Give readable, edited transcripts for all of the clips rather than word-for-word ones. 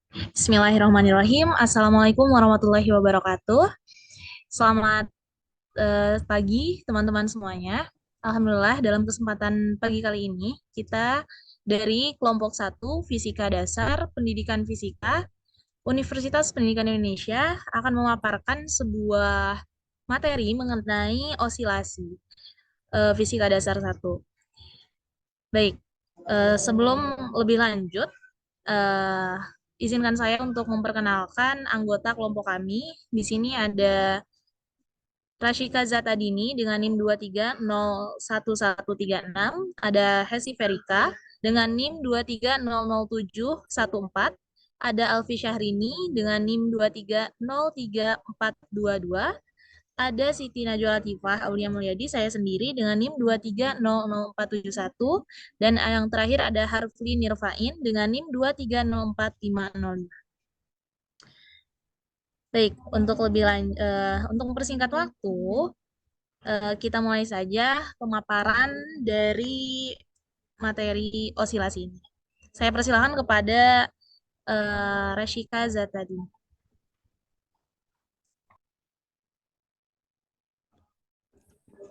Bismillahirrahmanirrahim. Assalamualaikum warahmatullahi wabarakatuh. Selamat pagi teman-teman semuanya. Alhamdulillah dalam kesempatan pagi kali ini kita dari kelompok satu Fisika Dasar Pendidikan Fisika Universitas Pendidikan Indonesia akan memaparkan sebuah materi mengenai osilasi Fisika Dasar satu. Baik, sebelum lebih lanjut, eh, izinkan saya untuk memperkenalkan anggota kelompok kami. Di sini ada Rashika Zatadini dengan NIM 2301136, ada Hesi Ferika dengan NIM 2300714, ada Alfi Syahrini dengan NIM 2303422, ada Siti Najwa Latifah Aulia Mulyadi, saya sendiri dengan NIM 2300471, dan yang terakhir ada Harfli Nirvain dengan NIM 2304505. Baik, untuk mempersingkat waktu, kita mulai saja pemaparan dari materi osilasi ini. Saya persilakan kepada Rashika Zatadi.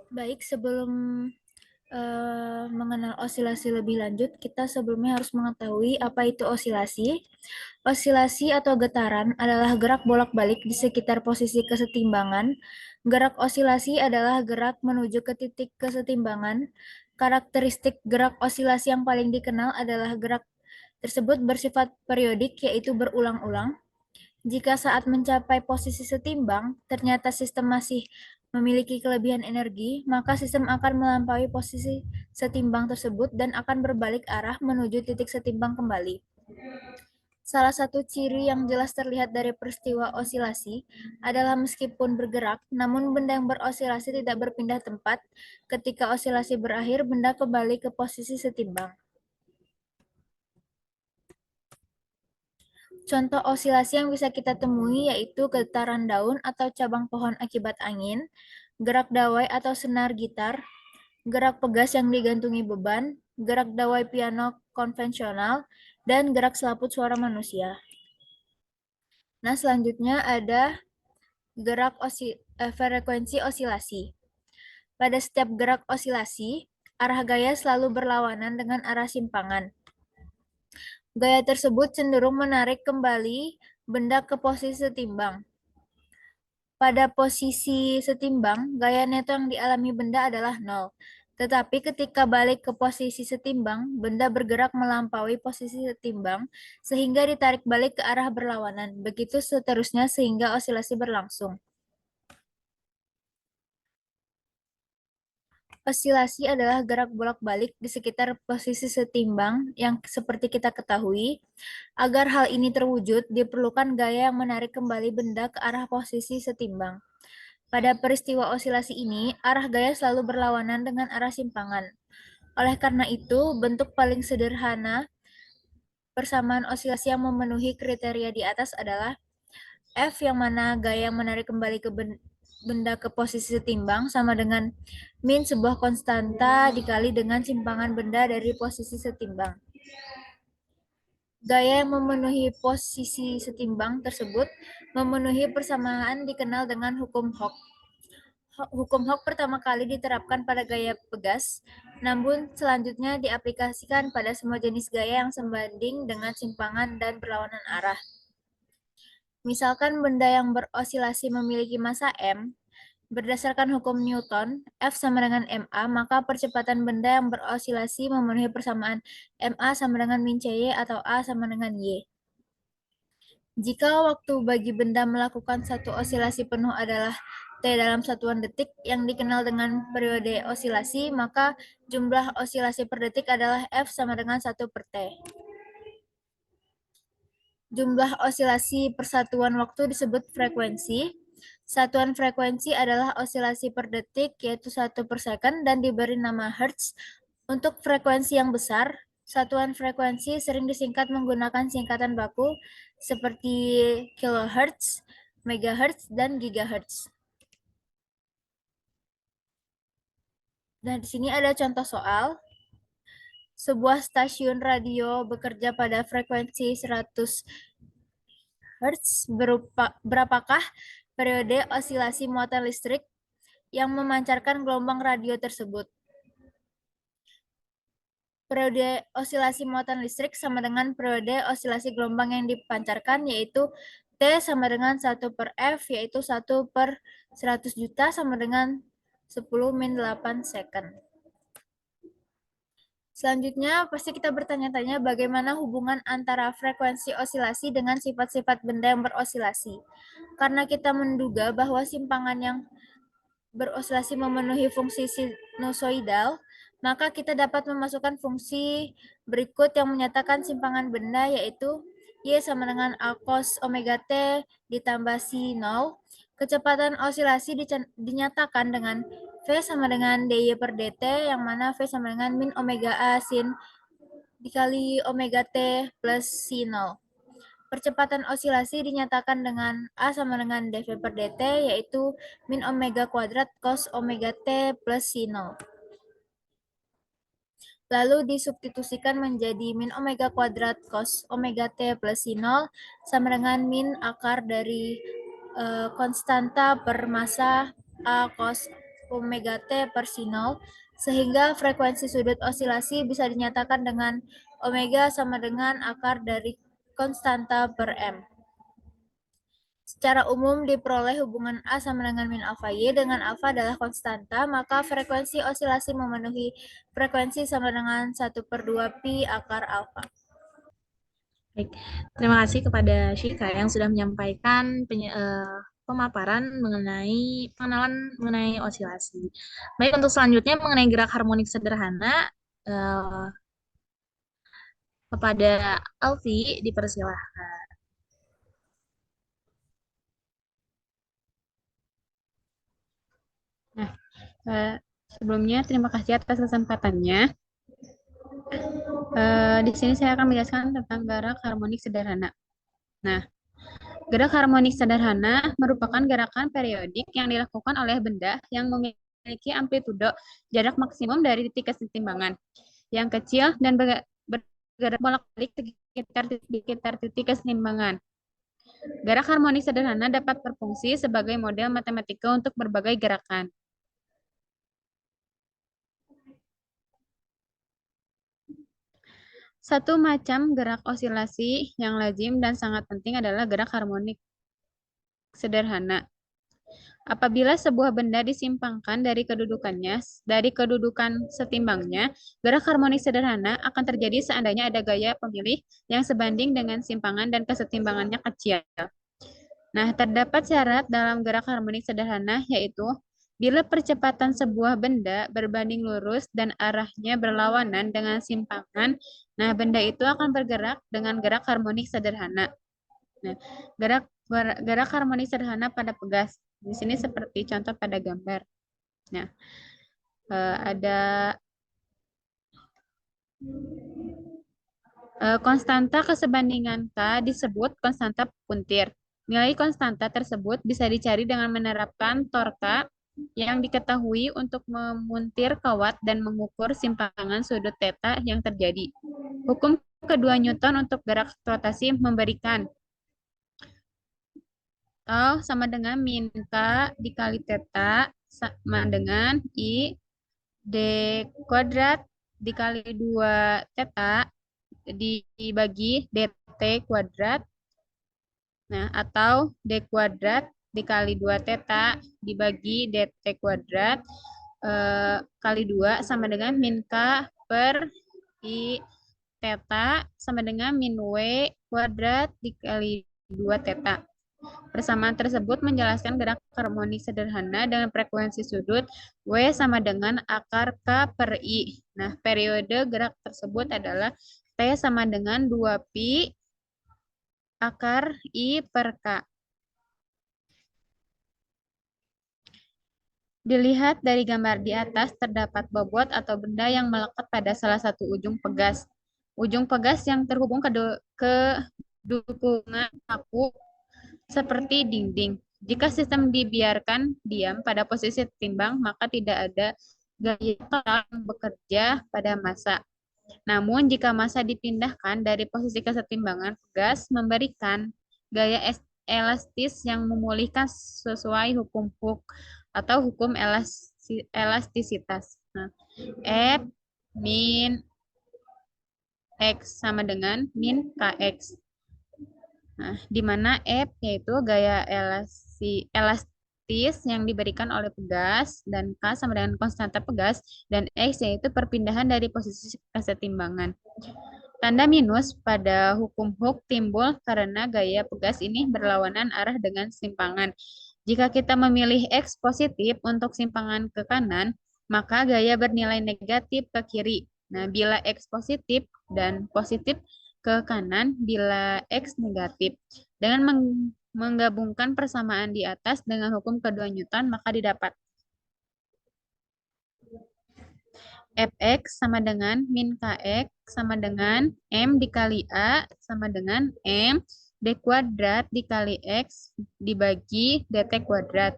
Baik, sebelum mengenal osilasi lebih lanjut, kita sebelumnya harus mengetahui apa itu osilasi. Osilasi atau getaran adalah gerak bolak-balik di sekitar posisi kesetimbangan. Gerak osilasi adalah gerak menuju ke titik kesetimbangan. Karakteristik gerak osilasi yang paling dikenal adalah gerak tersebut bersifat periodik, yaitu berulang-ulang. Jika saat mencapai posisi setimbang, ternyata sistem masih memiliki kelebihan energi, maka sistem akan melampaui posisi setimbang tersebut dan akan berbalik arah menuju titik setimbang kembali. Salah satu ciri yang jelas terlihat dari peristiwa osilasi adalah meskipun bergerak, namun benda yang berosilasi tidak berpindah tempat. Ketika osilasi berakhir, benda kembali ke posisi setimbang. Contoh osilasi yang bisa kita temui yaitu getaran daun atau cabang pohon akibat angin, gerak dawai atau senar gitar, gerak pegas yang digantungi beban, gerak dawai piano konvensional, dan gerak selaput suara manusia. Nah, selanjutnya ada frekuensi osilasi. Pada setiap gerak osilasi, arah gaya selalu berlawanan dengan arah simpangan. Gaya tersebut cenderung menarik kembali benda ke posisi setimbang. Pada posisi setimbang, gaya neto yang dialami benda adalah nol. Tetapi ketika balik ke posisi setimbang, benda bergerak melampaui posisi setimbang sehingga ditarik balik ke arah berlawanan. Begitu seterusnya sehingga osilasi berlangsung. Osilasi adalah gerak bolak-balik di sekitar posisi setimbang yang seperti kita ketahui. Agar hal ini terwujud, diperlukan gaya yang menarik kembali benda ke arah posisi setimbang. Pada peristiwa osilasi ini, arah gaya selalu berlawanan dengan arah simpangan. Oleh karena itu, bentuk paling sederhana persamaan osilasi yang memenuhi kriteria di atas adalah F yang mana gaya menarik kembali ke benda ke posisi setimbang sama dengan min sebuah konstanta dikali dengan simpangan benda dari posisi setimbang. Gaya yang memenuhi posisi setimbang tersebut memenuhi persamaan dikenal dengan hukum Hooke. Hukum Hooke pertama kali diterapkan pada gaya pegas, namun selanjutnya diaplikasikan pada semua jenis gaya yang sebanding dengan simpangan dan berlawanan arah. Misalkan benda yang berosilasi memiliki massa m, berdasarkan hukum Newton, F sama dengan ma, maka percepatan benda yang berosilasi memenuhi persamaan ma sama dengan min cy atau a sama dengan y. Jika waktu bagi benda melakukan satu osilasi penuh adalah T dalam satuan detik yang dikenal dengan periode osilasi, maka jumlah osilasi per detik adalah F sama dengan 1 per T. Jumlah osilasi per satuan waktu disebut frekuensi. Satuan frekuensi adalah osilasi per detik, yaitu 1 per second, dan diberi nama Hertz. Untuk frekuensi yang besar, satuan frekuensi sering disingkat menggunakan singkatan baku seperti kilohertz, megahertz, dan gigahertz. Nah, di sini ada contoh soal. Sebuah stasiun radio bekerja pada frekuensi 100 Hz. Berapakah periode osilasi muatan listrik yang memancarkan gelombang radio tersebut? Periode osilasi muatan listrik sama dengan periode osilasi gelombang yang dipancarkan, yaitu T sama dengan 1 per F, yaitu 1 per 100 juta sama dengan 10-8 second. Selanjutnya, pasti kita bertanya-tanya bagaimana hubungan antara frekuensi osilasi dengan sifat-sifat benda yang berosilasi. Karena kita menduga bahwa simpangan yang berosilasi memenuhi fungsi sinusoidal, maka kita dapat memasukkan fungsi berikut yang menyatakan simpangan benda, yaitu Y sama dengan A cos omega T ditambah C0. Kecepatan osilasi dinyatakan dengan V sama dengan dy per dt, yang mana V sama dengan min omega A sin dikali omega T plus C0. Percepatan osilasi dinyatakan dengan A sama dengan dV per dt, yaitu min omega kuadrat cos omega T plus sin. Lalu disubstitusikan menjadi min omega kuadrat cos omega T plus sin sama dengan min akar dari konstanta per massa A cos omega T per sin, sehingga frekuensi sudut osilasi bisa dinyatakan dengan omega sama dengan akar dari konstanta per M. Secara umum diperoleh hubungan A sama dengan min alfa Y, dengan alfa adalah konstanta, maka frekuensi osilasi memenuhi frekuensi sama dengan 1/2 pi akar alfa. Baik, terima kasih kepada Syika yang sudah menyampaikan pemaparan mengenai pengenalan mengenai osilasi. Baik, untuk selanjutnya mengenai gerak harmonik sederhana, eh, kepada Alfi dipersilahkan. Nah, sebelumnya terima kasih atas kesempatannya. Di sini saya akan menjelaskan tentang gerak harmonik sederhana. Nah, gerak harmonik sederhana merupakan gerakan periodik yang dilakukan oleh benda yang memiliki amplitudo jarak maksimum dari titik kesetimbangan yang kecil dan bergerak bolak-balik sekitar titik kesetimbangan. Gerak harmonik sederhana dapat berfungsi sebagai model matematika untuk berbagai gerakan. Satu macam gerak osilasi yang lazim dan sangat penting adalah gerak harmonik sederhana. Apabila sebuah benda disimpangkan dari kedudukan setimbangnya, gerak harmonik sederhana akan terjadi seandainya ada gaya pemilih yang sebanding dengan simpangan dan kesetimbangannya kecil. Nah, terdapat syarat dalam gerak harmonik sederhana, yaitu bila percepatan sebuah benda berbanding lurus dan arahnya berlawanan dengan simpangan, nah benda itu akan bergerak dengan gerak harmonik sederhana. Nah, gerak harmonik sederhana pada pegas. Di sini seperti contoh pada gambar. Nah, ada konstanta kesebandingan K disebut konstanta puntir. Nilai konstanta tersebut bisa dicari dengan menerapkan torka yang diketahui untuk memuntir kawat dan mengukur simpangan sudut theta yang terjadi. Hukum kedua Newton untuk gerak rotasi memberikan tau sama dengan min K dikali theta sama dengan I D kuadrat dikali 2 theta dibagi dt kuadrat. Nah, atau d kuadrat dikali 2 theta dibagi dt kuadrat kali 2 sama dengan min K per I theta sama dengan min W kuadrat dikali 2 theta. Persamaan tersebut menjelaskan gerak harmonik sederhana dengan frekuensi sudut W sama dengan akar K per I. Nah, periode gerak tersebut adalah T sama dengan 2 pi akar I per K. Dilihat dari gambar di atas, terdapat bobot atau benda yang melekat pada salah satu ujung pegas. Ujung pegas yang terhubung ke dukungan paku seperti dinding. Jika sistem dibiarkan diam pada posisi timbang, maka tidak ada gaya yang bekerja pada massa. Namun, jika massa dipindahkan dari posisi kesetimbangan, pegas memberikan elastis yang memulihkan sesuai hukum Hooke atau hukum elastisitas. Nah, F min X sama dengan min KX. Nah, di mana F yaitu gaya elastis yang diberikan oleh pegas dan K sama dengan konstanta pegas dan X yaitu perpindahan dari posisi kesetimbangan. Tanda minus pada hukum Hooke timbul karena gaya pegas ini berlawanan arah dengan simpangan. Jika kita memilih X positif untuk simpangan ke kanan, maka gaya bernilai negatif ke kiri. Nah, bila X positif dan positif ke kanan, bila X negatif. Dengan menggabungkan persamaan di atas dengan hukum kedua Newton, maka didapat Fx sama dengan min Kx sama dengan M dikali A sama dengan M D kuadrat dikali X dibagi dt kuadrat.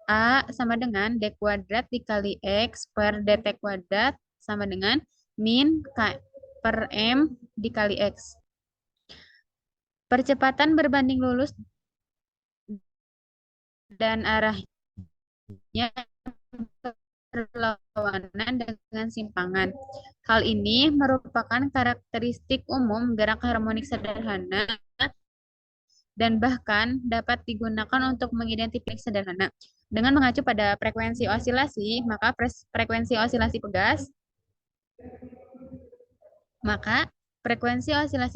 A sama dengan D kuadrat dikali X per dt kuadrat sama dengan min K per M dikali X. Percepatan berbanding lurus dan arahnya berlawanan dengan simpangan. Hal ini merupakan karakteristik umum gerak harmonik sederhana dan bahkan dapat digunakan untuk mengidentifikasi sederhana. Dengan mengacu pada frekuensi osilasi, maka frekuensi osilasi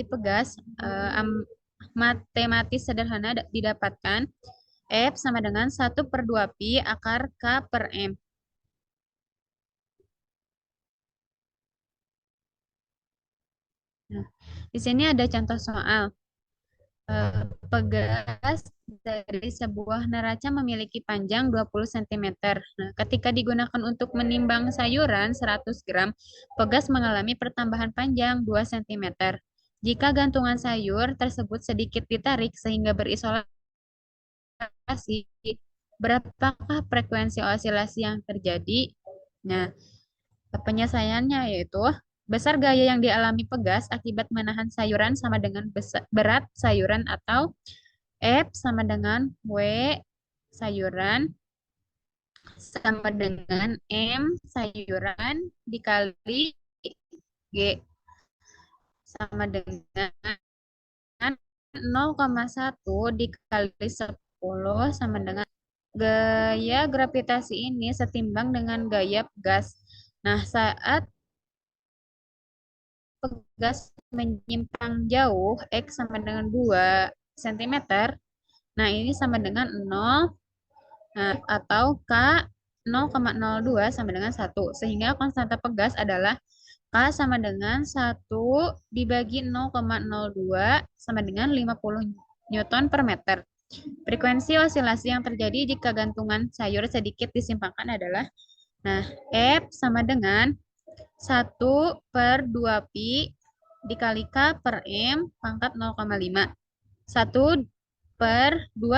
pegas matematis sederhana didapatkan F sama dengan 1/2 pi akar K per M. Nah, di sini ada contoh soal. Pegas dari sebuah neraca memiliki panjang 20 cm. Nah, ketika digunakan untuk menimbang sayuran 100 gram, pegas mengalami pertambahan panjang 2 cm. Jika gantungan sayur tersebut sedikit ditarik sehingga berisolasi, berapakah frekuensi osilasi yang terjadi? Nah, penyelesaiannya yaitu besar gaya yang dialami pegas akibat menahan sayuran sama dengan berat sayuran atau F sama dengan W sayuran sama dengan M sayuran dikali G sama dengan 0,1 dikali 10 sama dengan gaya gravitasi ini setimbang dengan gaya pegas. Nah, saat pegas menyimpang jauh, X sama dengan 2 cm, nah ini sama dengan 0, nah, atau K 0,02 sama dengan 1. Sehingga konstanta pegas adalah K sama dengan 1 dibagi 0,02 sama dengan 50 Newton per meter. Frekuensi osilasi yang terjadi jika gantungan sayur sedikit disimpangkan adalah, nah, F sama dengan 1/2 pi dikali K per M pangkat 0,5. 1/2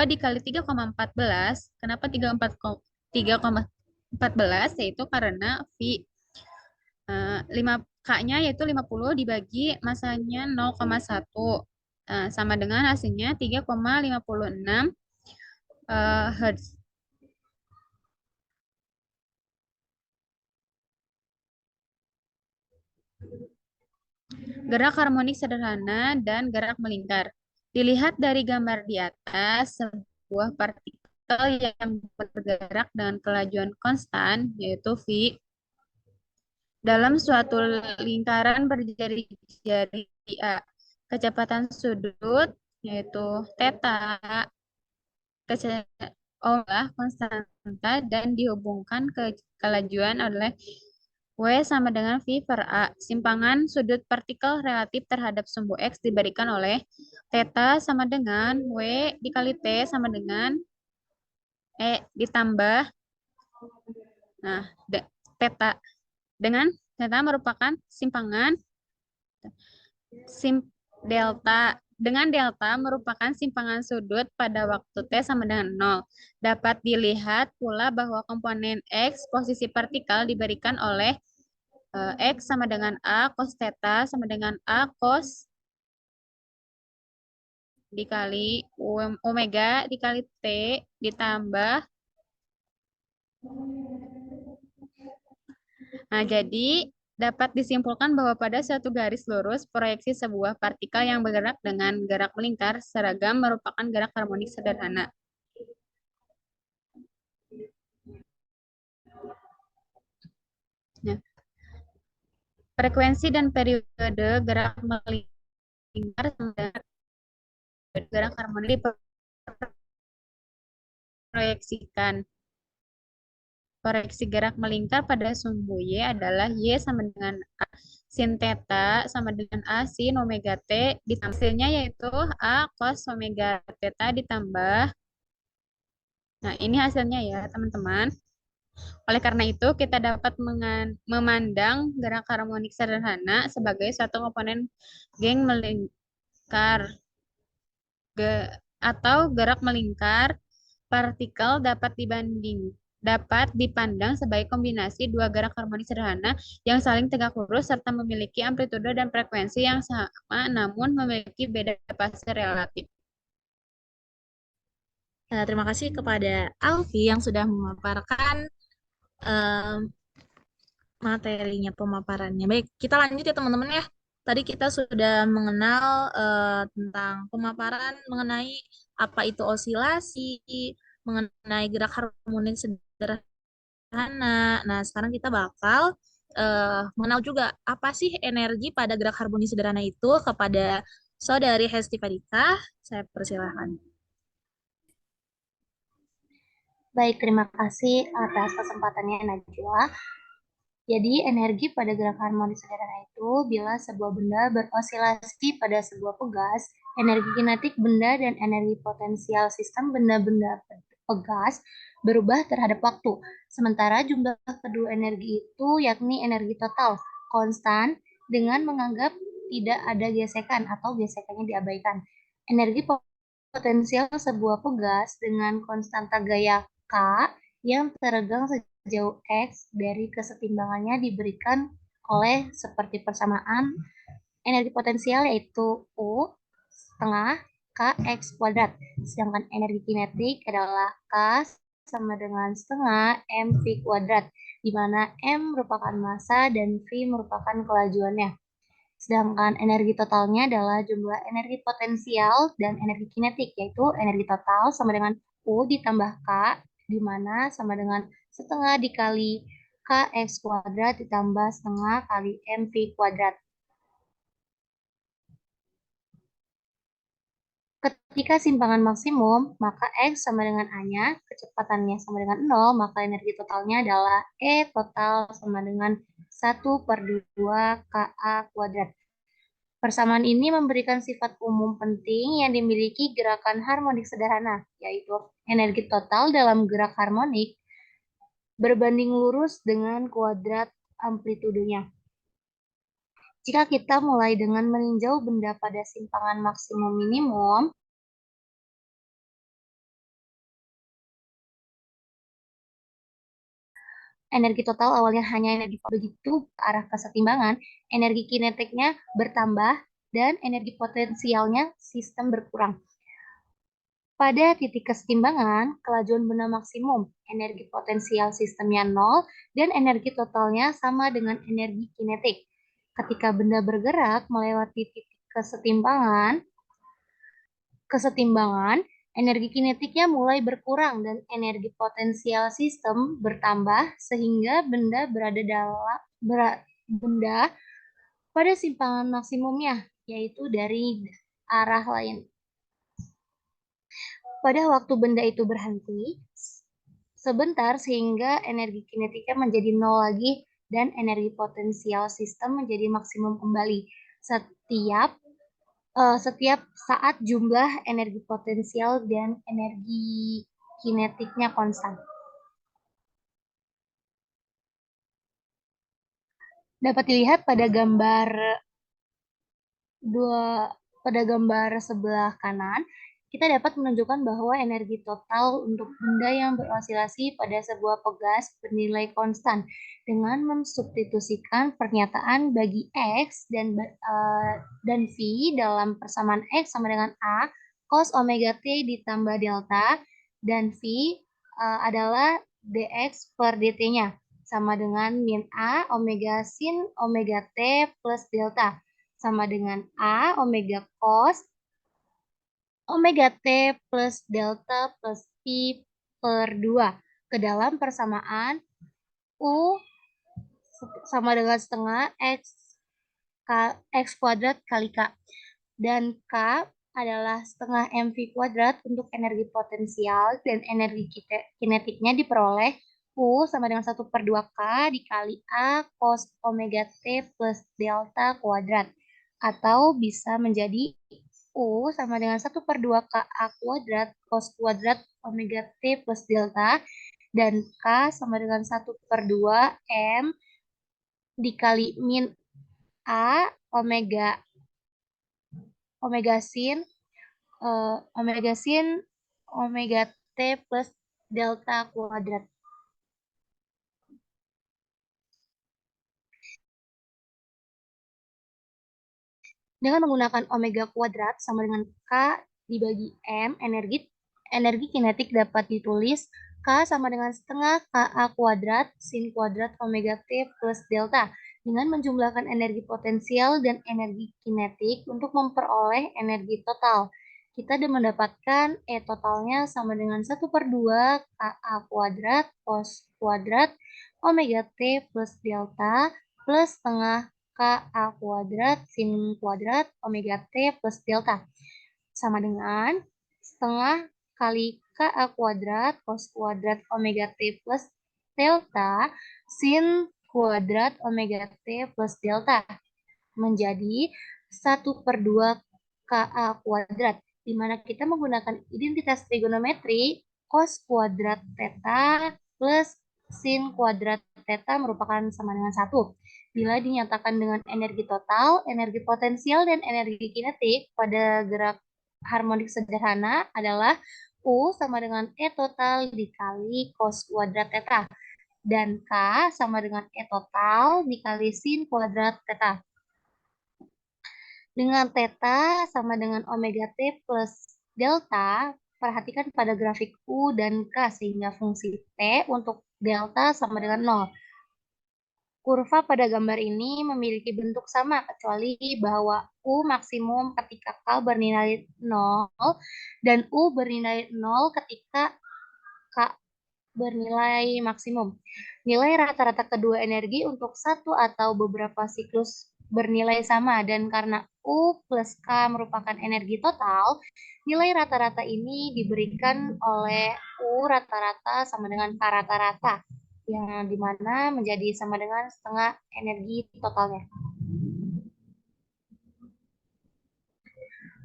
dikali 3,14. Kenapa 3,14? Yaitu karena V 5K-nya yaitu 50 dibagi masanya 0,1. Sama dengan hasilnya 3,56 Hz. Gerak harmonik sederhana dan gerak melingkar. Dilihat dari gambar di atas, sebuah partikel yang bergerak dengan kelajuan konstan, yaitu V, dalam suatu lingkaran berjari-jari A. Kecepatan sudut, yaitu theta, konstanta, dan dihubungkan ke kelajuan oleh W sama dengan V per A. Simpangan sudut partikel relatif terhadap sumbu X diberikan oleh theta sama dengan W dikali T sama dengan E ditambah, nah, theta. Dengan theta merupakan simpangan delta. Dengan delta merupakan simpangan sudut pada waktu T sama dengan 0. Dapat dilihat pula bahwa komponen X posisi partikel diberikan oleh X sama dengan A cos theta sama dengan A cos dikali omega dikali T ditambah. Nah, jadi dapat disimpulkan bahwa pada suatu garis lurus, proyeksi sebuah partikel yang bergerak dengan gerak melingkar seragam merupakan gerak harmonik sederhana. Nah, frekuensi dan periode gerak melingkar sama gerak harmonik diproyeksikan. Proyeksi gerak melingkar pada sumbu Y adalah Y sama dengan A sin theta sama dengan A sin omega T ditambah hasilnya yaitu A cos omega theta ditambah. Nah, ini hasilnya ya, teman-teman. Oleh karena itu, kita dapat memandang gerak harmonik sederhana sebagai suatu komponen geng melingkar atau gerak melingkar partikel dapat dipandang sebagai kombinasi dua gerak harmonik sederhana yang saling tegak lurus serta memiliki amplitudo dan frekuensi yang sama namun memiliki beda fase relatif. Terima kasih kepada Alfi yang sudah memaparkan materinya, pemaparannya. Baik, kita lanjut ya teman-teman ya. Tadi kita sudah mengenal tentang pemaparan mengenai apa itu osilasi, mengenai gerak harmonik sederhana. Nah, sekarang kita bakal mengenal juga apa sih energi pada gerak harmonik sederhana itu kepada Saudari Hesti Fadika. Saya persilahkan. Baik, terima kasih atas kesempatannya Najwa. Jadi, energi pada gerak harmonik sederhana itu bila sebuah benda berosilasi pada sebuah pegas, energi kinetik benda dan energi potensial sistem benda-benda pegas berubah terhadap waktu. Sementara jumlah kedua energi itu yakni energi total konstan dengan menganggap tidak ada gesekan atau gesekannya diabaikan. Energi potensial sebuah pegas dengan konstanta gaya K yang teregang sejauh X dari kesetimbangannya diberikan oleh seperti persamaan energi potensial yaitu U setengah Kx kuadrat. Sedangkan energi kinetik adalah K sama dengan setengah mv kuadrat, di mana m merupakan massa dan v merupakan kelajuannya. Sedangkan energi totalnya adalah jumlah energi potensial dan energi kinetik, yaitu energi total sama dengan U ditambah K, di mana sama dengan setengah dikali Kx kuadrat ditambah setengah kali mv kuadrat. Ketika simpangan maksimum, maka X sama dengan A-nya, kecepatannya sama dengan 0, maka energi totalnya adalah E total sama dengan 1/2 Ka kuadrat. Persamaan ini memberikan sifat umum penting yang dimiliki gerakan harmonik sederhana, yaitu energi total dalam gerak harmonik berbanding lurus dengan kuadrat amplitudenya. Jika kita mulai dengan meninjau benda pada simpangan maksimum minimum, energi total awalnya hanya energi begitu ke arah kesetimbangan, energi kinetiknya bertambah dan energi potensialnya sistem berkurang. Pada titik kesetimbangan, kelajuan benda maksimum, energi potensial sistemnya 0 dan energi totalnya sama dengan energi kinetik. Ketika benda bergerak melewati titik kesetimbangan, energi kinetiknya mulai berkurang dan energi potensial sistem bertambah sehingga benda benda pada simpangan maksimumnya, yaitu dari arah lain. Pada waktu benda itu berhenti sebentar sehingga energi kinetiknya menjadi 0 lagi dan energi potensial sistem menjadi maksimum kembali. Setiap saat jumlah energi potensial dan energi kinetiknya konstan. Dapat dilihat pada gambar sebelah kanan, kita dapat menunjukkan bahwa energi total untuk benda yang berosilasi pada sebuah pegas bernilai konstan dengan mensubstitusikan pernyataan bagi X dan V dalam persamaan X sama dengan A cos omega T ditambah delta, dan V adalah dx per dt-nya, sama dengan min A omega sin omega T plus delta, sama dengan A omega cos omega T plus delta plus Pi per 2 ke dalam persamaan U sama dengan setengah X kuadrat kali K. Dan K adalah setengah mv kuadrat untuk energi potensial, dan energi kinetiknya diperoleh U sama dengan 1/2K dikali A cos omega T plus delta kuadrat. Atau bisa menjadi U sama dengan 1/2K A kuadrat cos kuadrat omega T plus delta, dan K sama dengan 1/2 M dikali min A omega omega sin omega T plus delta kuadrat. Dengan menggunakan omega kuadrat sama dengan K dibagi M, energi kinetik dapat ditulis K sama dengan setengah KA kuadrat sin kuadrat omega T plus delta, dengan menjumlahkan energi potensial dan energi kinetik untuk memperoleh energi total. Kita mendapatkan E totalnya sama dengan 1/2 KA kuadrat cos kuadrat omega T plus delta plus setengah KA kuadrat sin kuadrat omega T plus delta, sama dengan setengah kali KA kuadrat cos kuadrat omega T plus delta sin kuadrat omega T plus delta, menjadi 1/2 KA kuadrat, di mana kita menggunakan identitas trigonometri cos kuadrat theta plus sin kuadrat theta merupakan sama dengan 1. Bila dinyatakan dengan energi total, energi potensial, dan energi kinetik pada gerak harmonik sederhana adalah U sama dengan E total dikali cos kuadrat theta, dan K sama dengan E total dikali sin kuadrat theta. Dengan theta sama dengan omega T plus delta, perhatikan pada grafik U dan K sehingga fungsi T untuk delta sama dengan 0. Kurva pada gambar ini memiliki bentuk sama, kecuali bahwa U maksimum ketika K bernilai 0 dan U bernilai 0 ketika K bernilai maksimum. Nilai rata-rata kedua energi untuk satu atau beberapa siklus bernilai sama, dan karena U plus K merupakan energi total, nilai rata-rata ini diberikan oleh U rata-rata sama dengan K rata-rata, yang dimana menjadi sama dengan setengah energi totalnya.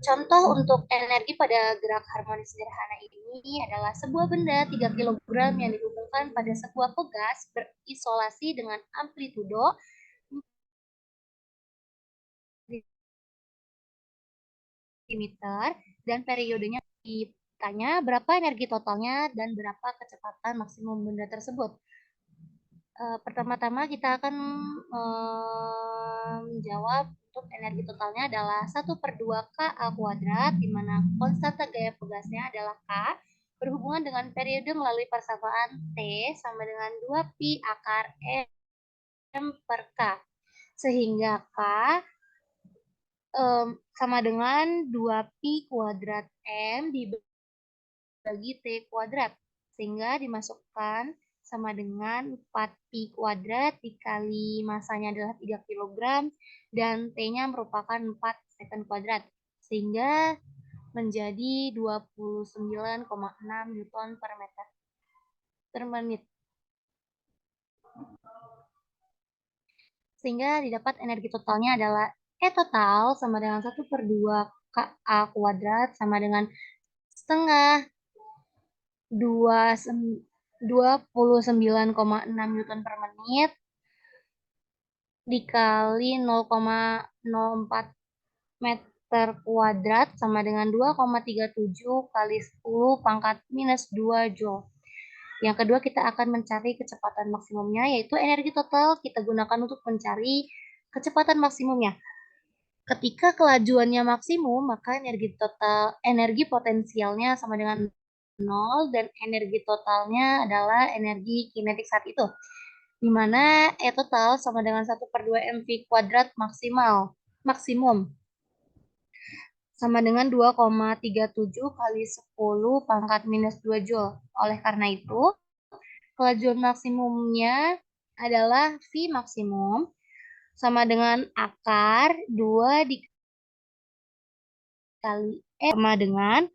Contoh untuk energi pada gerak harmonis sederhana ini adalah sebuah benda 3 kg yang dihubungkan pada sebuah pegas berisolasi dengan amplitudo meter, dan periodenya ditanya berapa energi totalnya dan berapa kecepatan maksimum benda tersebut. Pertama-tama kita akan menjawab untuk energi totalnya adalah 1/2 KA kuadrat, di mana konstanta gaya pegasnya adalah K, berhubungan dengan periode melalui persamaan T sama dengan 2pi akar M per K, sehingga K sama dengan 2pi kuadrat M dibagi T kuadrat, sehingga dimasukkan sama dengan 4pi kuadrat dikali masanya adalah 3 kg dan T-nya merupakan 4 second kuadrat, sehingga menjadi 29,6 Newton per meter per menit. Sehingga didapat energi totalnya adalah E total sama dengan 1/2 KA kuadrat sama dengan setengah 29,6 Newton per menit dikali 0,04 meter kuadrat sama dengan 2,37 kali 10 pangkat minus 2 Joule. Yang kedua, kita akan mencari kecepatan maksimumnya, yaitu energi total kita gunakan untuk mencari kecepatan maksimumnya. Ketika kelajuannya maksimum, maka energi potensialnya sama dengan 0 dan energi totalnya adalah energi kinetik saat itu. Di mana E total sama dengan 1/2 mv kuadrat maksimum sama dengan 2,37 kali 10 pangkat minus 2 Joule. Oleh karena itu, kelajuan maksimumnya adalah V maksimum sama dengan akar 2 dikali E sama dengan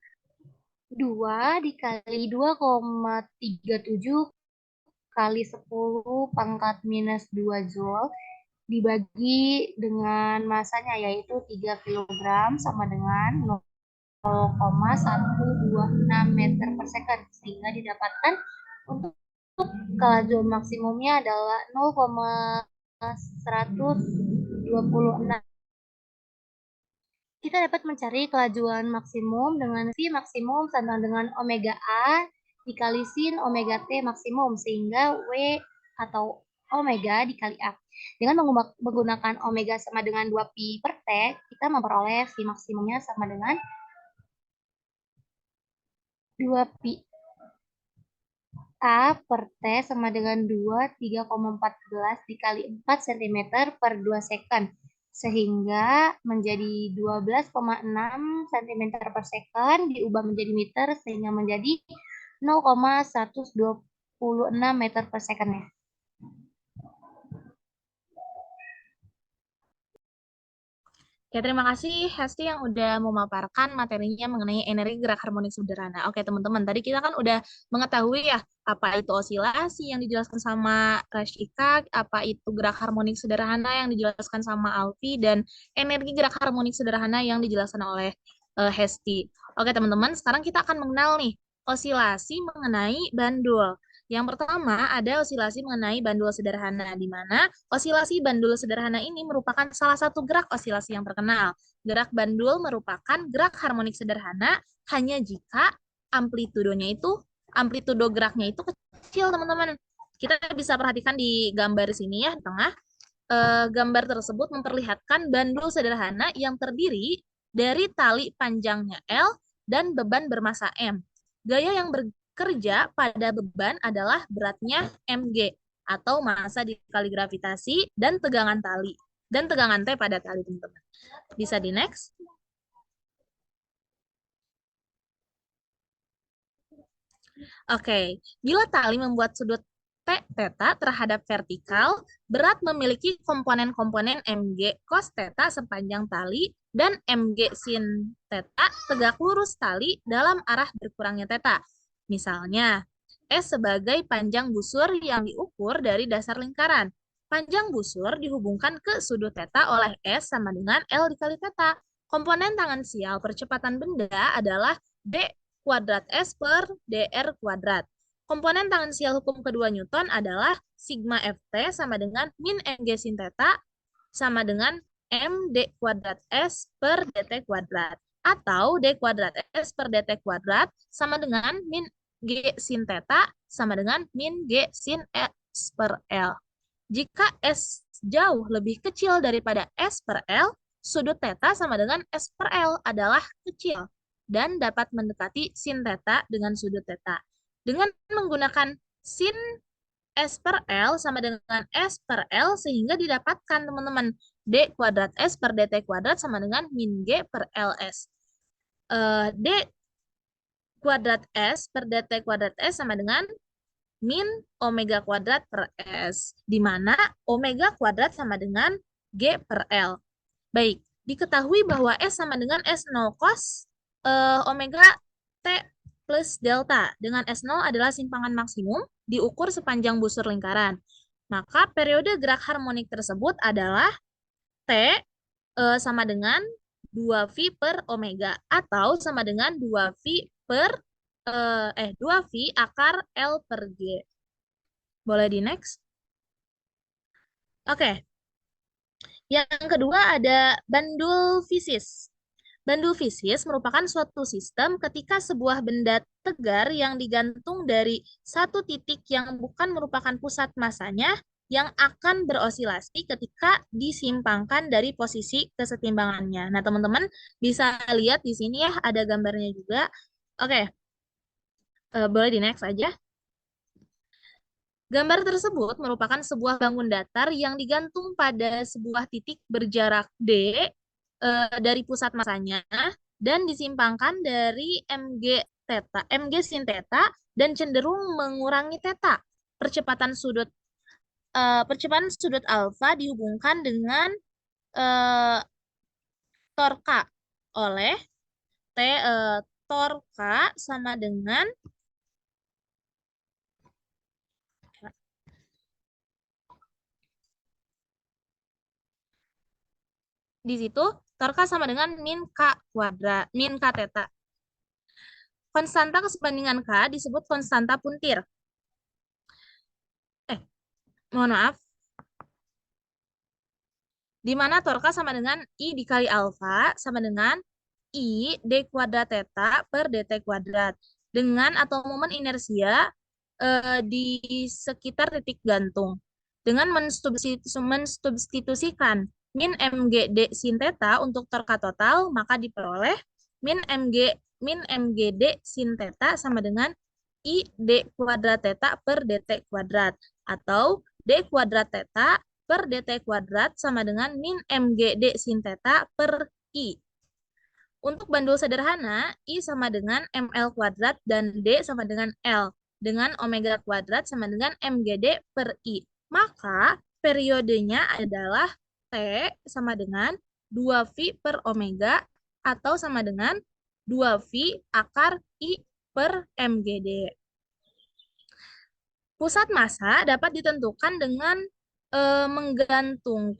2 dikali 2,37 kali 10 pangkat minus 2 Joule dibagi dengan masanya yaitu 3 kg sama dengan 0,126 meter per second sehingga didapatkan untuk kelajuan maksimumnya adalah 0,126. Kita dapat mencari kelajuan maksimum dengan V maksimum sama dengan omega A dikali sin omega T maksimum sehingga W atau omega dikali A. Dengan menggunakan omega sama dengan 2pi per T, kita memperoleh V maksimumnya sama dengan 2pi A per T sama dengan 3,14 dikali 4 cm per 2 second. Sehingga menjadi 12,6 cm per second diubah menjadi meter sehingga menjadi 0,126 meter per second ya. Oke, terima kasih Hesti yang udah memaparkan materinya mengenai energi gerak harmonik sederhana. Oke, teman-teman, tadi kita kan udah mengetahui ya apa itu osilasi yang dijelaskan sama Rashika, apa itu gerak harmonik sederhana yang dijelaskan sama Alfi, dan energi gerak harmonik sederhana yang dijelaskan oleh Hesti. Oke, teman-teman, sekarang kita akan mengenal nih osilasi mengenai bandul. Yang pertama ada osilasi mengenai bandul sederhana, di mana osilasi bandul sederhana ini merupakan salah satu gerak osilasi yang terkenal. Gerak bandul merupakan gerak harmonik sederhana hanya jika amplitudo geraknya itu kecil, teman-teman. Kita bisa perhatikan di gambar sini ya, di tengah. Gambar tersebut memperlihatkan bandul sederhana yang terdiri dari tali panjangnya L dan beban bermasa M. Gaya yang bekerja pada beban adalah beratnya mg atau massa dikali gravitasi dan tegangan T pada tali, teman-teman. Bisa di next. Oke, bila tali membuat sudut θ terhadap vertikal, berat memiliki komponen-komponen mg cos θ sepanjang tali dan mg sin θ tegak lurus tali dalam arah berkurangnya θ. Misalnya, S sebagai panjang busur yang diukur dari dasar lingkaran. Panjang busur dihubungkan ke sudut θ oleh S sama dengan L dikali θ. Komponen tangensial percepatan benda adalah D kuadrat S per dr kuadrat. Komponen tangensial hukum kedua Newton adalah sigma Ft sama dengan min mg sin θ sama dengan m d kuadrat S per dt kuadrat. Atau d kuadrat S per dt kuadrat sama dengan min g sin θ sama dengan min g sin S per L. Jika S jauh lebih kecil daripada S per L, sudut θ sama dengan S per L adalah kecil dan dapat mendekati sin θ dengan sudut θ. Dengan menggunakan sin S per L sama dengan S per L sehingga didapatkan, teman-teman, D kuadrat S per dt kuadrat sama dengan min G per LS. D kuadrat S per dt kuadrat S sama dengan min omega kuadrat per S, di mana omega kuadrat sama dengan G per L. Baik, diketahui bahwa S sama dengan S0 cos omega T plus delta, dengan S0 adalah simpangan maksimum diukur sepanjang busur lingkaran. Maka periode gerak harmonik tersebut adalah T sama dengan 2V per omega atau sama dengan 2V per 2V akar L per G. Boleh di next? Oke. Yang kedua ada bandul fisis. Bandul fisis merupakan suatu sistem ketika sebuah benda tegar yang digantung dari satu titik yang bukan merupakan pusat masanya yang akan berosilasi ketika disimpangkan dari posisi kesetimbangannya. Nah, teman-teman bisa lihat di sini ya, ada gambarnya juga. Oke, boleh di next aja. Gambar tersebut merupakan sebuah bangun datar yang digantung pada sebuah titik berjarak D dari pusat masanya dan disimpangkan dari mg sin theta dan cenderung mengurangi theta. Percepatan sudut alfa dihubungkan dengan eh, torka oleh torka sama dengan di situ torka sama dengan min k kuadrat, min k theta. Konstanta kesebandingan K disebut konstanta puntir. Mohon maaf. Di mana torka sama dengan I dikali alfa sama dengan I D kuadrat theta per dt kuadrat. Dengan atau momen inersia di sekitar titik gantung. Dengan mensubstitusikan min mgd sin theta untuk torka total, maka diperoleh min mgd sin theta sama dengan I D kuadrat theta per dt kuadrat. Atau D kuadrat theta per dt kuadrat sama dengan min mgd sin theta per I. Untuk bandul sederhana, I sama dengan ml kuadrat dan D sama dengan L. Dengan omega kuadrat sama dengan mgd per I. Maka periodenya adalah T sama dengan 2V per omega atau sama dengan 2V akar I per mgd. Pusat massa dapat ditentukan dengan menggantung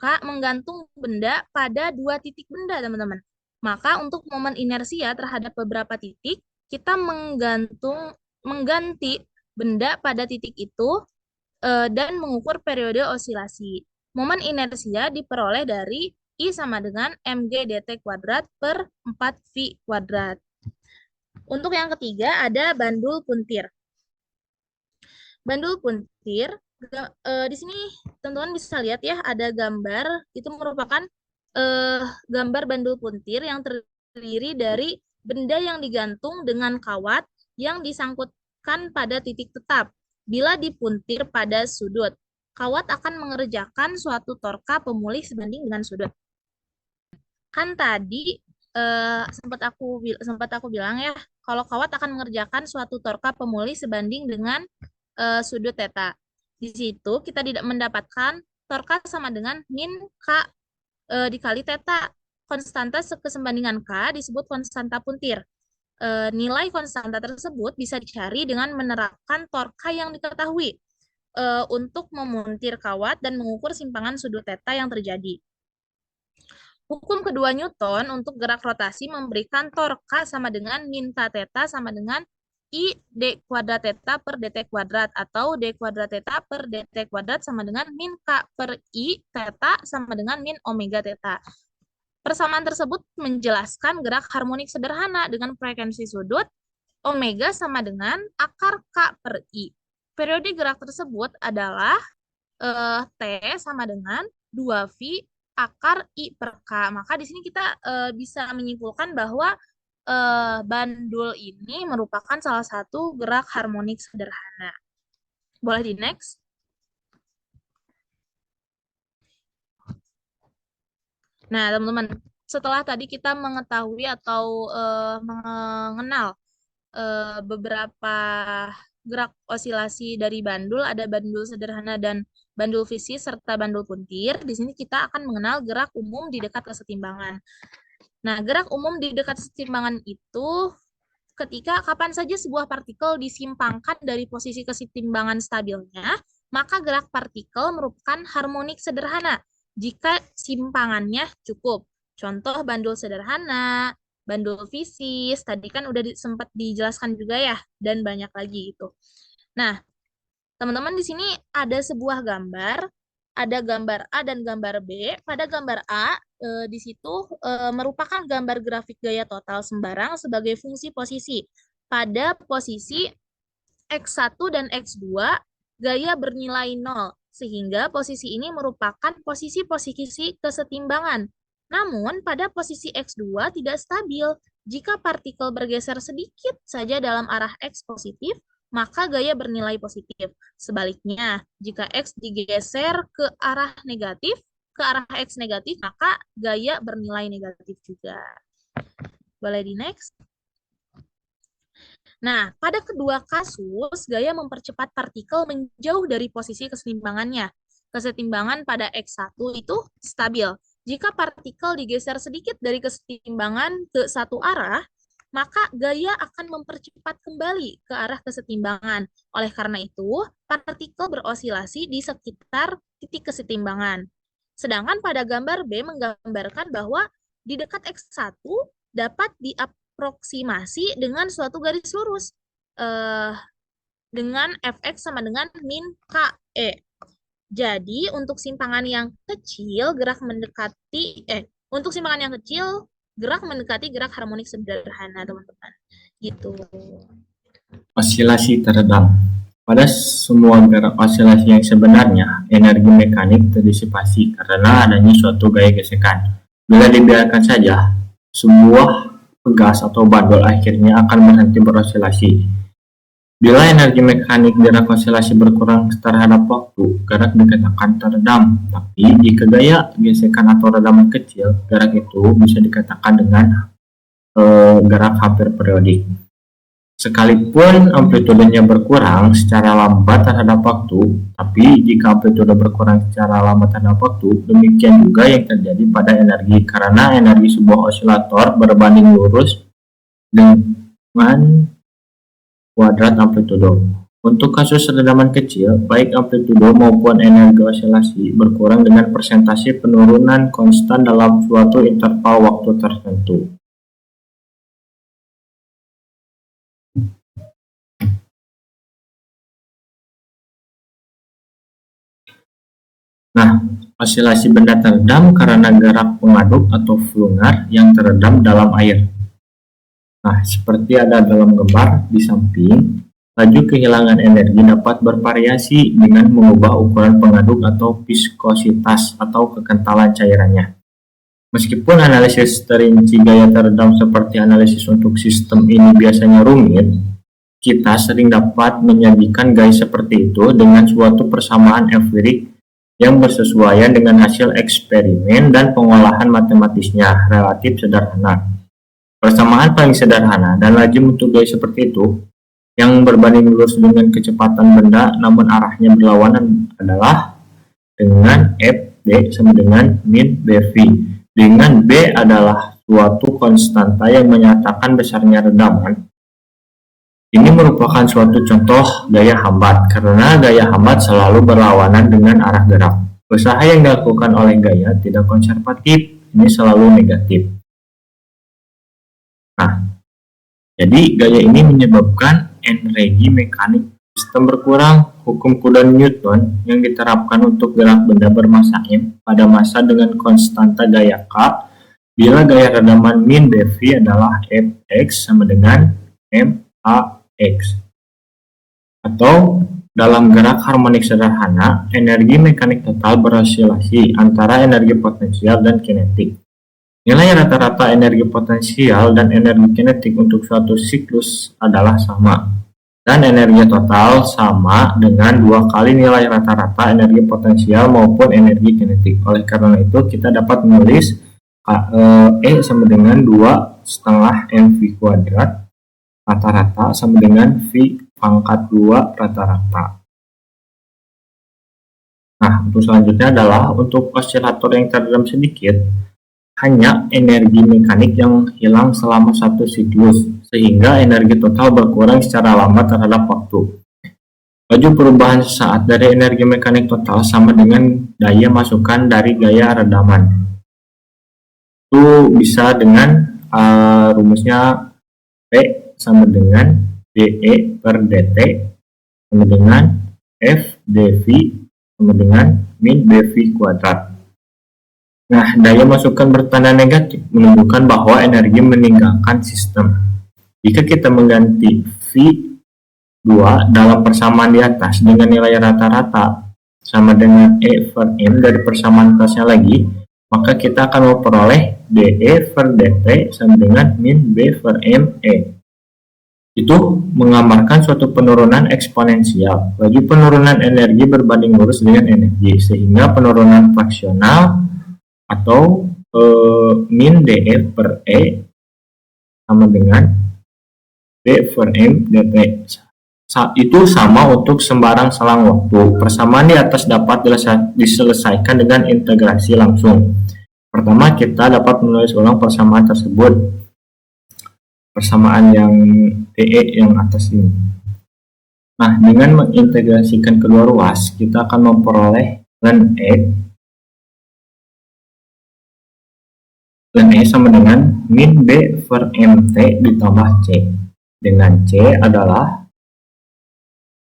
benda pada dua titik benda, teman-teman. Maka untuk momen inersia terhadap beberapa titik, kita mengganti benda pada titik itu dan mengukur periode osilasi. Momen inersia diperoleh dari I sama dengan mg dt kuadrat per 4V kuadrat. Untuk yang ketiga ada bandul puntir. Bandul puntir, di sini teman-teman bisa lihat ya, ada gambar, itu merupakan gambar bandul puntir yang terdiri dari benda yang digantung dengan kawat yang disangkutkan pada titik tetap. Bila dipuntir pada sudut, kawat akan mengerjakan suatu torka pemulih sebanding dengan sudut. Kan tadi sempat aku bilang ya, kalau kawat akan mengerjakan suatu torka pemulih sebanding dengan sudut theta. Di situ kita tidak mendapatkan torka sama dengan min K dikali theta. Konstanta kesebandingan K disebut konstanta puntir. Nilai konstanta tersebut bisa dicari dengan menerapkan torka yang diketahui untuk memuntir kawat dan mengukur simpangan sudut theta yang terjadi. Hukum kedua Newton untuk gerak rotasi memberikan torka sama dengan min K theta sama dengan I D kuadrat theta per dt kuadrat atau D kuadrat theta per dt kuadrat sama dengan min K per I theta sama dengan min omega theta. Persamaan tersebut menjelaskan gerak harmonik sederhana dengan frekuensi sudut omega sama dengan akar K per I. Periode gerak tersebut adalah T sama dengan 2V akar I per K. Maka di sini kita bisa menyimpulkan bahwa bandul ini merupakan salah satu gerak harmonik sederhana. Boleh di next? Nah, teman-teman, setelah tadi kita mengetahui atau mengenal beberapa gerak osilasi dari bandul, ada bandul sederhana dan bandul fisis serta bandul puntir. Di sini kita akan mengenal gerak umum di dekat kesetimbangan. Nah, gerak umum di dekat kesetimbangan itu ketika kapan saja sebuah partikel disimpangkan dari posisi kesetimbangan stabilnya, maka gerak partikel merupakan harmonik sederhana jika simpangannya cukup. Contoh bandul sederhana, bandul fisis, tadi kan udah sempat dijelaskan juga ya, dan banyak lagi itu. Nah, teman-teman di sini ada sebuah gambar, ada gambar A dan gambar B. Pada gambar A, di situ merupakan gambar grafik gaya total sembarang sebagai fungsi posisi. Pada posisi X1 dan X2, gaya bernilai 0. sehingga posisi ini merupakan posisi-posisi kesetimbangan. Namun, pada posisi X2 tidak stabil. Jika partikel bergeser sedikit saja dalam arah X positif, maka gaya bernilai positif. Sebaliknya, jika X digeser ke arah negatif, ke arah X negatif, maka gaya bernilai negatif juga. Boleh di next? Nah, pada kedua kasus, gaya mempercepat partikel menjauh dari posisi kesetimbangannya. Kesetimbangan pada X1 itu stabil. Jika partikel digeser sedikit dari kesetimbangan ke satu arah, maka gaya akan mempercepat kembali ke arah kesetimbangan. Oleh karena itu, partikel berosilasi di sekitar titik kesetimbangan. Sedangkan pada gambar B menggambarkan bahwa di dekat X1 dapat diapproksimasi dengan suatu garis lurus dengan Fx sama dengan min KE. Jadi untuk simpangan yang kecil gerak mendekati untuk simpangan yang kecil gerak mendekati gerak harmonik sederhana, teman-teman. Gitu. Osilasi teredam. Pada semua gerak osilasi yang sebenarnya, energi mekanik terdisipasi karena adanya suatu gaya gesekan. Bila dibiarkan saja, sebuah pegas atau bandul akhirnya akan berhenti berosilasi. Bila energi mekanik gerak osilasi berkurang terhadap waktu, gerak dikatakan teredam. Tapi jika gaya gesekan atau redaman kecil, gerak itu bisa dikatakan dengan gerak hampir periodik. Sekalipun amplitudenya berkurang secara lambat terhadap waktu, tapi jika amplitude berkurang secara lambat terhadap waktu, demikian juga yang terjadi pada energi, karena energi sebuah osilator berbanding lurus dengan kuadrat amplitudo. Untuk kasus redaman kecil, baik amplitudo maupun energi osilasi berkurang dengan persentase penurunan konstan dalam suatu interval waktu tertentu. Nah, osilasi benda teredam karena gerak pengaduk atau flunger yang teredam dalam air. Nah, seperti ada dalam gambar di samping, laju kehilangan energi dapat bervariasi dengan mengubah ukuran pengaduk atau viskositas atau kekentalan cairannya. Meskipun analisis terinci gaya teredam seperti analisis untuk sistem ini biasanya rumit, kita sering dapat menyajikan gaya seperti itu dengan suatu persamaan empirik yang bersesuaian dengan hasil eksperimen dan pengolahan matematisnya relatif sederhana. Persamaan paling sederhana dan lazim untuk gaya seperti itu yang berbanding lurus dengan kecepatan benda namun arahnya berlawanan adalah dengan Fd sama dengan min Bv, dengan B adalah suatu konstanta yang menyatakan besarnya redaman. Ini merupakan suatu contoh gaya hambat karena gaya hambat selalu berlawanan dengan arah gerak. Usaha yang dilakukan oleh gaya tidak konservatif, ini selalu negatif. Nah, jadi gaya ini menyebabkan energi mekanik sistem berkurang. Hukum kuda Newton yang diterapkan untuk gerak benda bermassa m pada massa dengan konstanta gaya k, bila gaya redaman min Bv adalah Fx sama dengan max. Atau dalam gerak harmonik sederhana, energi mekanik total berosilasi antara energi potensial dan kinetik. Nilai rata-rata energi potensial dan energi kinetik untuk suatu siklus adalah sama, dan energi total sama dengan 2 kali nilai rata-rata energi potensial maupun energi kinetik. Oleh karena itu, kita dapat menulis E sama dengan 2,5 mv kuadrat rata-rata sama dengan V pangkat 2 rata-rata. Nah, untuk selanjutnya adalah untuk osilator yang teredam sedikit, hanya energi mekanik yang hilang selama satu siklus, sehingga energi total berkurang secara lambat terhadap waktu. Laju perubahan sesaat dari energi mekanik total sama dengan daya masukan dari gaya redaman. Itu bisa dengan rumusnya P sama dengan dE per dt sama dengan F dV sama dengan min Bv kuadrat. Nah, daya masukan bertanda negatif menunjukkan bahwa energi meninggalkan sistem. Jika kita mengganti V2 dalam persamaan di atas dengan nilai rata-rata, sama dengan E per M dari persamaan kelasnya lagi, maka kita akan memperoleh DE per DT sama dengan min B per M E. Itu menggambarkan suatu penurunan eksponensial. Laju penurunan energi berbanding lurus dengan energi, sehingga penurunan fraksional atau min DE per E sama dengan B per M DT. Itu sama untuk sembarang selang waktu. Persamaan di atas dapat diselesaikan dengan integrasi langsung. Pertama, kita dapat menulis ulang persamaan tersebut. Persamaan yang DE yang atas ini. Nah, dengan mengintegrasikan kedua ruas, kita akan memperoleh ln E sama dengan min B per MT ditambah C. Dengan C adalah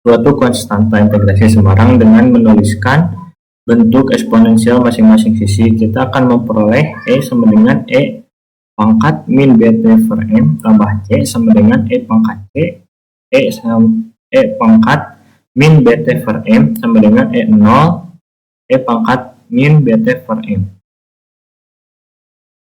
suatu konstanta integrasi sembarang. Dengan menuliskan bentuk eksponensial masing-masing sisi, kita akan memperoleh E sama dengan E pangkat min BT per M tambah C sama dengan E pangkat C, E pangkat min BT per M sama dengan E0, E pangkat min BT per M.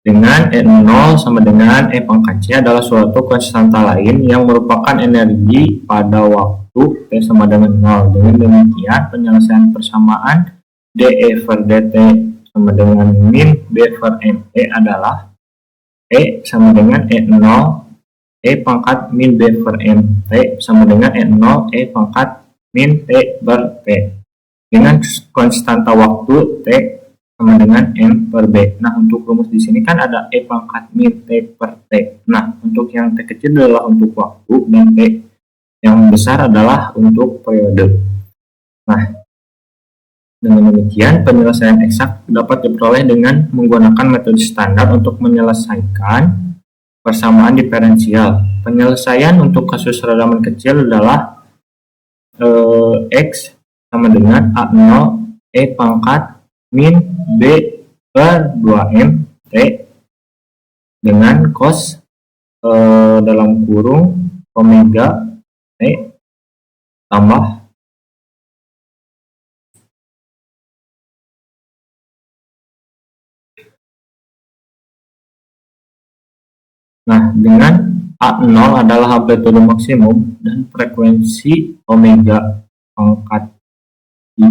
Dengan E0 sama dengan E pangkat C adalah suatu konstanta lain yang merupakan energi pada waktu T sama dengan 0. Dengan demikian, penyelesaian persamaan DE per DT sama dengan min B per ME adalah E sama dengan E0 E pangkat min B per MT sama dengan E0 E pangkat min T per T. Dengan konstanta waktu T sama dengan M per B. Nah, untuk rumus di sini kan ada E pangkat min T per T. Nah, untuk yang T kecil adalah untuk waktu dan T yang besar adalah untuk periode. Nah, dengan demikian penyelesaian eksak dapat diperoleh dengan menggunakan metode standar untuk menyelesaikan persamaan diferensial. Penyelesaian untuk kasus redaman kecil adalah X sama dengan A0 E pangkat min B per 2M T dengan cos dalam kurung omega T tambah dengan A0 adalah amplitude maksimum dan frekuensi omega pangkat I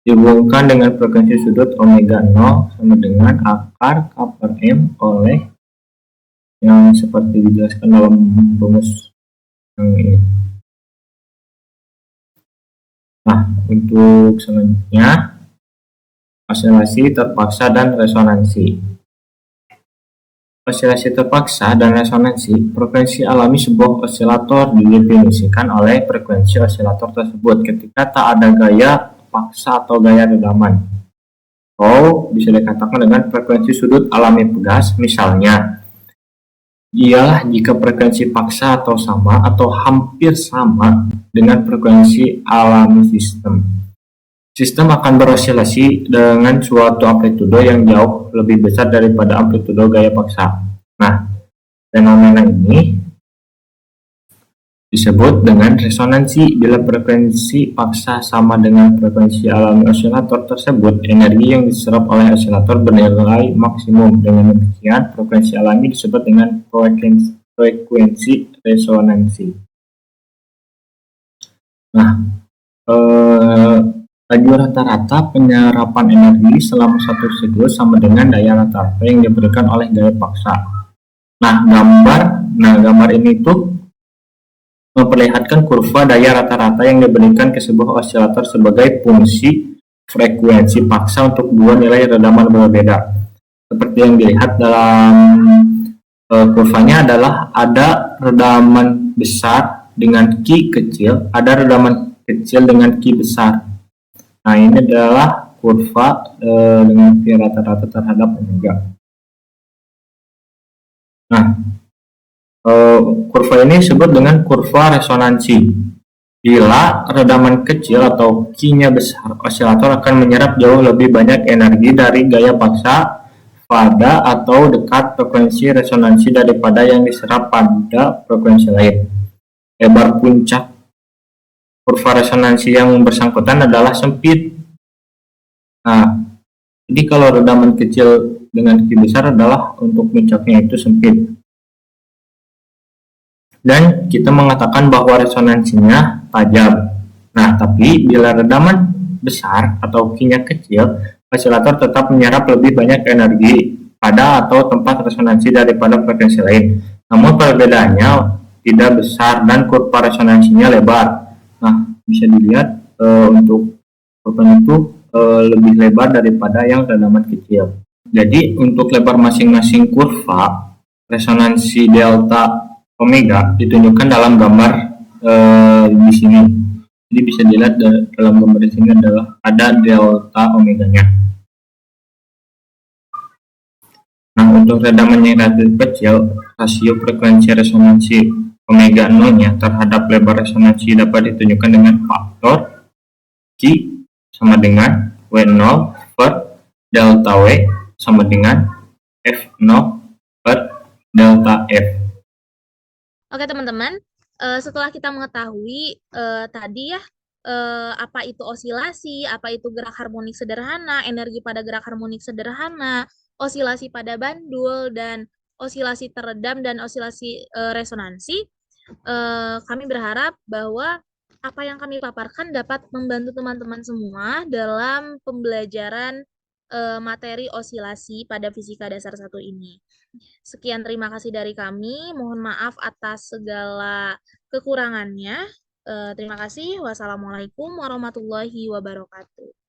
dihubungkan dengan frekuensi sudut omega 0 sama dengan akar K per M oleh yang seperti dijelaskan dalam rumus yang ini. Nah, untuk selanjutnya osilasi terpaksa dan resonansi. Osilasi terpaksa dan resonansi, frekuensi alami sebuah osilator didefinisikan oleh frekuensi osilator tersebut ketika tak ada gaya paksa atau gaya redaman. Atau bisa dikatakan dengan frekuensi sudut alami pegas, misalnya ialah jika frekuensi paksa atau sama atau hampir sama dengan frekuensi alami sistem. Sistem akan berosilasi dengan suatu amplitudo yang jauh lebih besar daripada amplitudo gaya paksa. Nah, fenomena ini disebut dengan resonansi. Bila frekuensi paksa sama dengan frekuensi alami osilator tersebut, energi yang diserap oleh osilator bernilai maksimum. Dengan demikian, frekuensi alami disebut dengan frekuensi resonansi. Nah, laju rata-rata penyerapan energi selama satu siklus sama dengan daya rata-rata yang diberikan oleh gaya paksa. Nah, gambar ini tuh memperlihatkan kurva daya rata-rata yang diberikan ke sebuah osilator sebagai fungsi frekuensi paksa untuk dua nilai redaman berbeda. Seperti yang dilihat dalam kurvanya adalah ada redaman besar dengan Q kecil, ada redaman kecil dengan Q besar. Nah, ini adalah kurva dengan Q rata-rata terhadap omega. Nah, kurva ini disebut dengan kurva resonansi. Bila redaman kecil atau Q-nya besar, osilator akan menyerap jauh lebih banyak energi dari gaya paksa pada atau dekat frekuensi resonansi daripada yang diserap pada frekuensi lain. Lebar puncak kurva resonansi yang bersangkutan adalah sempit Nah, jadi kalau redaman kecil dengan Q besar adalah untuk puncaknya itu sempit. Dan kita mengatakan bahwa resonansinya tajam. Nah, tapi bila redaman besar atau Q-nya kecil, osilator tetap menyerap lebih banyak energi pada atau tempat resonansi daripada frekuensi lain. Namun perbedaannya tidak besar dan kurva resonansinya lebar. Nah, bisa dilihat untuk kurva itu lebih lebar daripada yang redaman kecil. Jadi untuk lebar masing-masing kurva, resonansi delta omega ditunjukkan dalam gambar di sini. Jadi bisa dilihat dalam gambar di sini adalah ada delta omeganya. Nah, untuk redaman yang relatif kecil, rasio frekuensi resonansi omega 0-nya terhadap lebar resonansi dapat ditunjukkan dengan faktor Q sama dengan W0 per delta W sama dengan F0 per delta F. Oke teman-teman, setelah kita mengetahui tadi ya apa itu osilasi, apa itu gerak harmonik sederhana, energi pada gerak harmonik sederhana, osilasi pada bandul, dan osilasi teredam dan osilasi resonansi, kami berharap bahwa apa yang kami paparkan dapat membantu teman-teman semua dalam pembelajaran materi osilasi pada fisika dasar 1 ini. Sekian terima kasih dari kami. Mohon maaf atas segala kekurangannya. Terima kasih. Wassalamualaikum warahmatullahi wabarakatuh.